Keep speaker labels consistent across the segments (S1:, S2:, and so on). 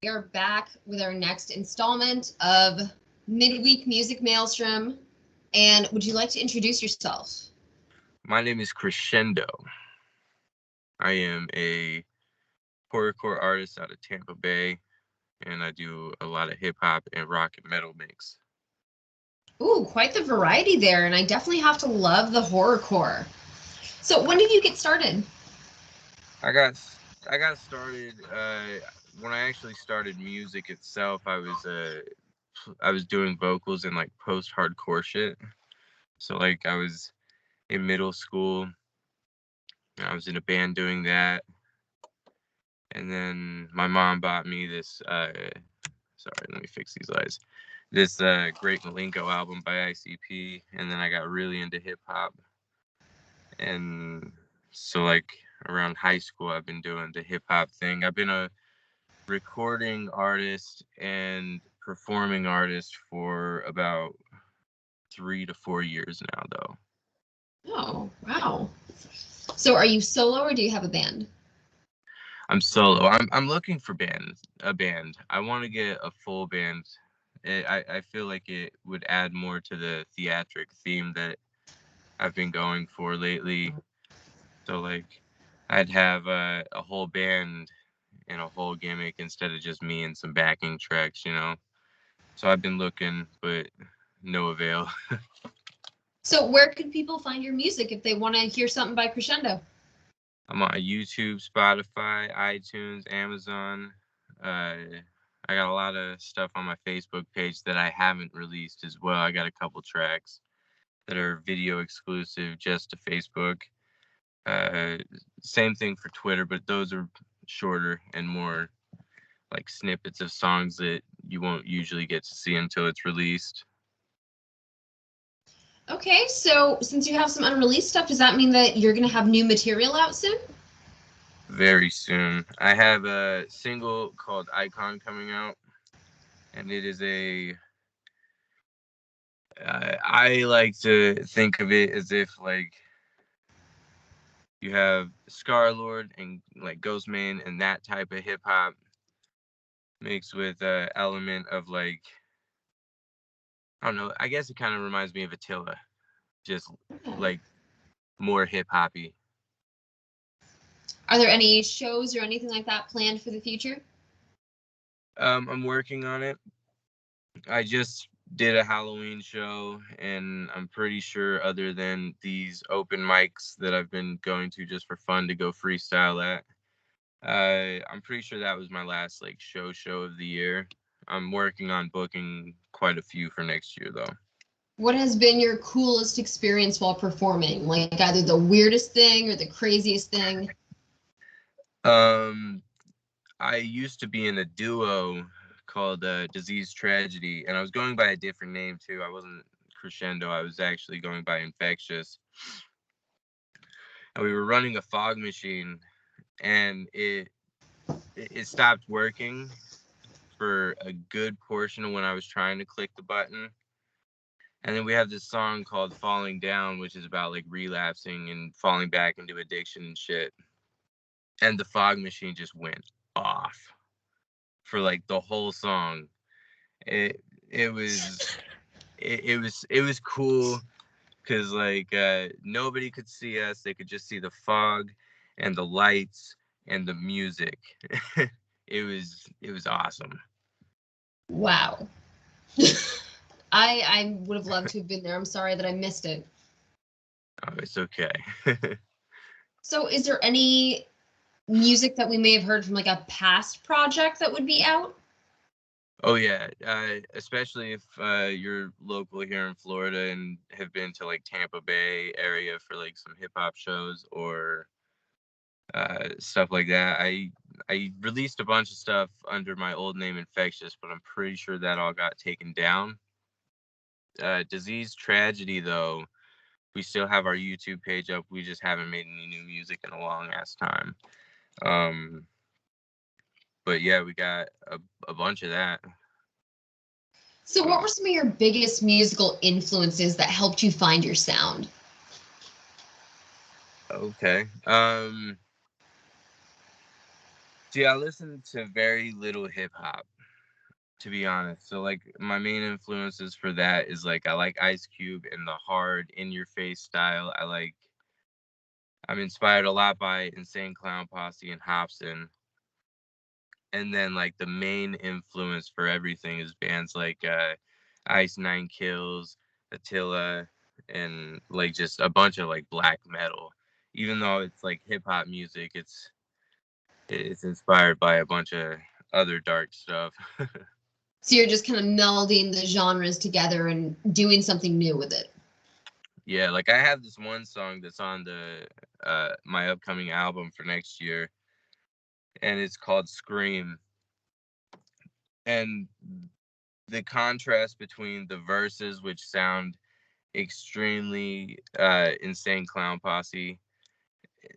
S1: We are back with our next installment of Midweek Music Maelstrom. And would you like to introduce yourself?
S2: My name is Crescendo. I am a horrorcore artist out of Tampa Bay, and I do a lot of hip hop and rock and metal mix.
S1: Ooh, quite the variety there, and I definitely have to love the horrorcore. So, when did you get started?
S2: I got I got started when I actually started music itself. I was doing vocals and like post hardcore shit. So like I was in middle school. I was in a band doing that, and then my mom bought me this. Sorry, let me fix these lights. This Great Malenko album by ICP, and then I got really into hip hop. And so, like, around high school, I've been doing the hip hop thing. I've been a recording artist and performing artist for about 3 to 4 years now, though.
S1: Oh, wow. So, are you solo or do you have a band?
S2: I'm solo. I'm looking for a band. I want to get a full band. I feel like it would add more to the theatric theme that I've been going for lately. So like, I'd have a whole band and a whole gimmick instead of just me and some backing tracks, you know. So I've been looking, but no avail.
S1: So, where could people find your music if they want to hear something by Crescendo?
S2: I'm on YouTube, Spotify, iTunes, Amazon. I got a lot of stuff on my Facebook page that I haven't released as well. I got a couple tracks that are video exclusive just to Facebook. Uh, Same thing for Twitter, but those are shorter and more like snippets of songs that you won't usually get to see until it's released.
S1: Okay, so since you have some unreleased stuff, does that mean that you're going to have new material out soon?
S2: Very soon. I have a single called Icon coming out, and it is I like to think of it as if like you have Scar Lord and like Ghostman and that type of hip hop mixed with an element of like, I don't know, I guess it kind of reminds me of Attila, just like more hip hoppy.
S1: Are there any shows or anything like that planned for the future?
S2: I'm working on it. I just did a Halloween show, and I'm pretty sure, other than these open mics that I've been going to just for fun to go freestyle at, I'm pretty sure that was my last like show of the year. I'm working on booking quite a few for next year though.
S1: What has been your coolest experience while performing? Like either the weirdest thing or the craziest thing?
S2: Um, I used to be in a duo called Disease Tragedy, and I was going by a different name too. I wasn't Crescendo. I was actually going by Infectious, and we were running a fog machine, and it stopped working for a good portion of when I was trying to click the button. And then we have this song called Falling Down, which is about like relapsing and falling back into addiction and shit. And the fog machine just went off for like the whole song. It it was it was cool because like nobody could see us. They could just see the fog and the lights and the music. It was awesome.
S1: Wow. I would have loved to have been there. I'm sorry that I missed it.
S2: Oh, it's okay.
S1: So is there any music that we may have heard from like a past project that would be out?
S2: Oh yeah, especially if you're local here in Florida and have been to like Tampa Bay area for like some hip hop shows or stuff like that. I released a bunch of stuff under my old name Infectious, but I'm pretty sure that all got taken down. Disease Tragedy though, we still have our YouTube page up. We just haven't made any new music in a long ass time. Um, but yeah, we got a bunch of that.
S1: So what were some of your biggest musical influences that helped you find your sound?
S2: Okay. See, I listen to very little hip hop, to be honest. So like my main influences for that is like I like Ice Cube and the hard in your face style. I'm inspired a lot by Insane Clown Posse and Hobson. And then like the main influence for everything is bands like Ice Nine Kills, Attila, and like just a bunch of like black metal. Even though it's like hip hop music, it's inspired by a bunch of other dark stuff.
S1: So you're just kind of melding the genres together and doing something new with it.
S2: Yeah, like I have this one song that's on the my upcoming album for next year, and it's called Scream. And the contrast between the verses, which sound extremely Insane Clown Posse,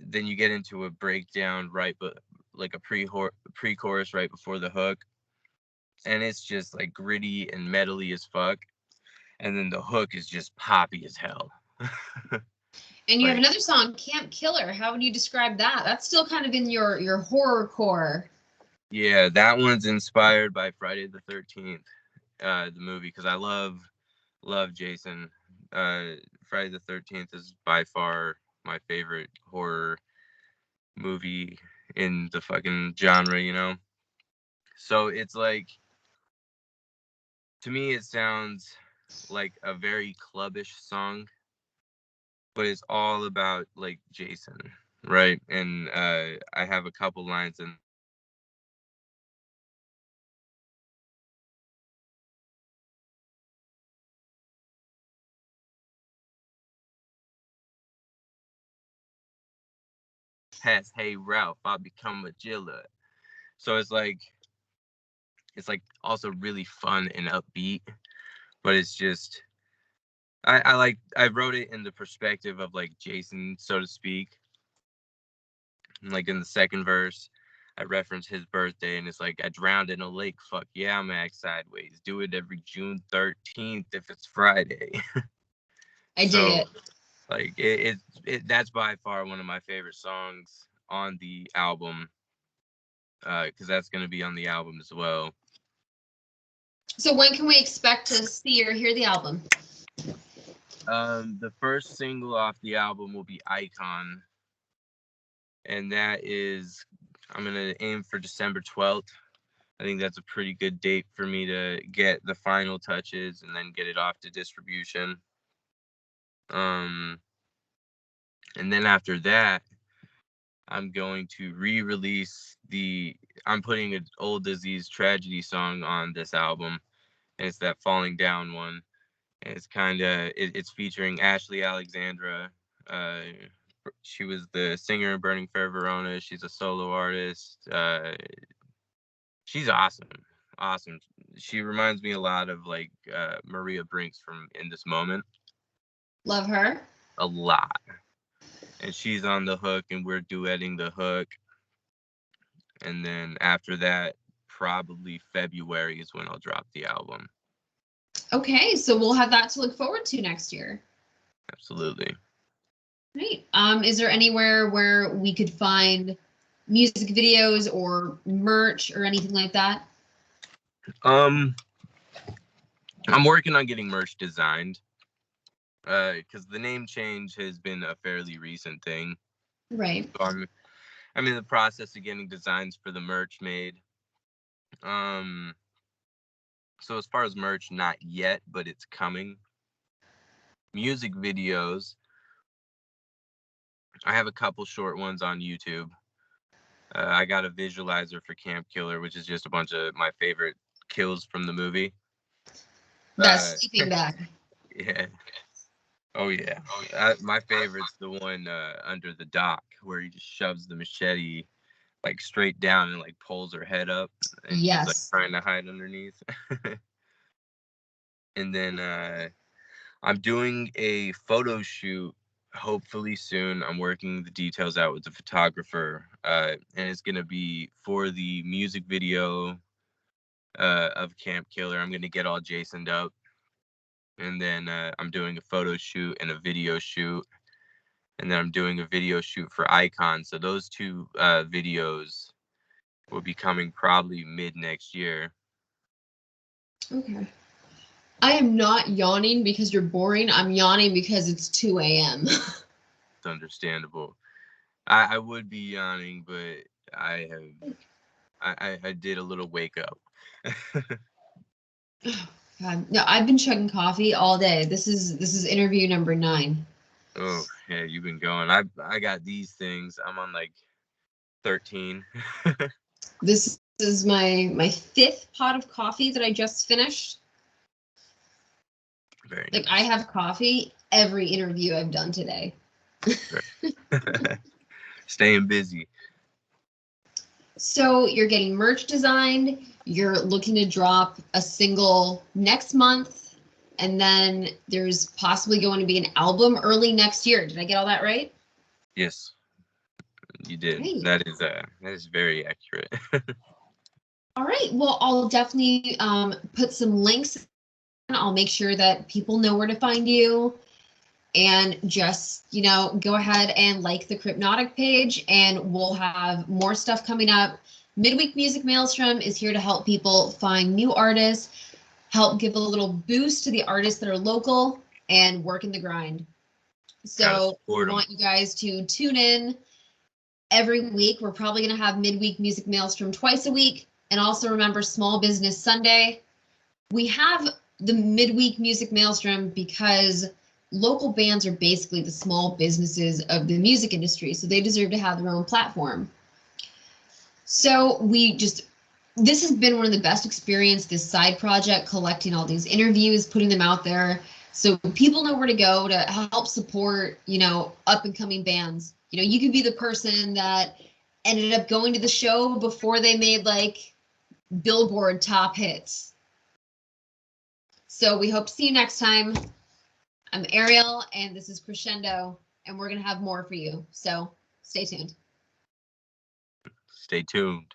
S2: then you get into a breakdown right, but like a pre-chorus right before the hook, and it's just like gritty and metally as fuck, and then the hook is just poppy as hell.
S1: And you have
S2: Like,
S1: another song, Camp Killer. How would you describe that? That's still kind of in your horror core.
S2: yeah, that one's inspired by Friday the 13th, the movie, because I love Jason. Friday the 13th is by far my favorite horror movie in the fucking genre, you know? So it's like, to me, it sounds like a very clubbish song, but it's all about like Jason, right? And I have a couple lines in past, hey Ralph, I'll become a jiller. So it's like also really fun and upbeat, but it's just I wrote it in the perspective of like Jason, so to speak. And like in the second verse, I reference his birthday, and it's like I drowned in a lake. Fuck yeah, I'm act sideways. Do it every June 13th if it's Friday.
S1: I dig
S2: So
S1: it.
S2: like that's by far one of my favorite songs on the album, because that's gonna be on the album as well.
S1: So when can we expect to see or hear the album?
S2: The first single off the album will be Icon, and that is I'm gonna aim for December 12th. I think that's a pretty good date for me to get the final touches and then get it off to distribution. And then after that, I'm going to re-release I'm putting an Old Disease Tragedy song on this album, and it's that Falling Down one. And it's it's featuring Ashley Alexandra. Uh, she was the singer in Burning Fair Verona. She's a solo artist. She's awesome. Awesome. She reminds me a lot of like Maria Brinks from In This Moment.
S1: Love her.
S2: A lot. And she's on the hook and we're duetting the hook. And then after that, probably February is when I'll drop the album.
S1: Okay, so we'll have that to look forward to next year.
S2: Absolutely.
S1: Great. Is there anywhere where we could find music videos or merch or anything like that?
S2: I'm working on getting merch designed. Because the name change has been a fairly recent thing.
S1: Right.
S2: So I'm in the process of getting designs for the merch made. So as far as merch, not yet, but it's coming. Music videos, I have a couple short ones on YouTube. I got a visualizer for Camp Killer, which is just a bunch of my favorite kills from the movie.
S1: That sleeping bag.
S2: Yeah. Oh yeah. My favorite's the one under the dock where he just shoves the machete like straight down and like pulls her head up, and she's like trying to hide underneath. And then I'm doing a photo shoot hopefully soon. I'm working the details out with the photographer, and it's gonna be for the music video of Camp Killer. I'm gonna get all Jasoned up, and then I'm doing a photo shoot and a video shoot, and then I'm doing a video shoot for Icon. So those two videos will be coming probably mid next year.
S1: Okay. I am not yawning because you're boring. I'm yawning because it's 2 a.m.
S2: It's understandable. I would be yawning, but I did a little wake up.
S1: God. No, I've been chugging coffee all day. This is interview number 9.
S2: Oh, yeah, you've been going. I got these things. I'm on like 13.
S1: This is my 5th pot of coffee that I just finished.
S2: Very
S1: Like,
S2: nice.
S1: I have coffee every interview I've done today.
S2: Staying busy.
S1: So you're getting merch designed, you're looking to drop a single next month, and then there's possibly going to be an album early next year. Did I get all that right?
S2: Yes, you did.
S1: Great.
S2: That is very accurate.
S1: All right. Well, I'll definitely put some links. I'll make sure that people know where to find you. And just, go ahead and like the Crypnotic page, and we'll have more stuff coming up. Midweek Music Maelstrom is here to help people find new artists, help give a little boost to the artists that are local, and work in the grind. So we want you guys to tune in every week. We're probably going to have Midweek Music Maelstrom twice a week. And also remember Small Business Sunday. We have the Midweek Music Maelstrom because local bands are basically the small businesses of the music industry, so they deserve to have their own platform. So this has been one of the best experiences, this side project, collecting all these interviews, putting them out there, so people know where to go to help support, up and coming bands. You could be the person that ended up going to the show before they made like Billboard top hits. So we hope to see you next time. I'm Ariel, and this is Crescendo, and we're going to have more for you. So stay tuned.
S2: Stay tuned.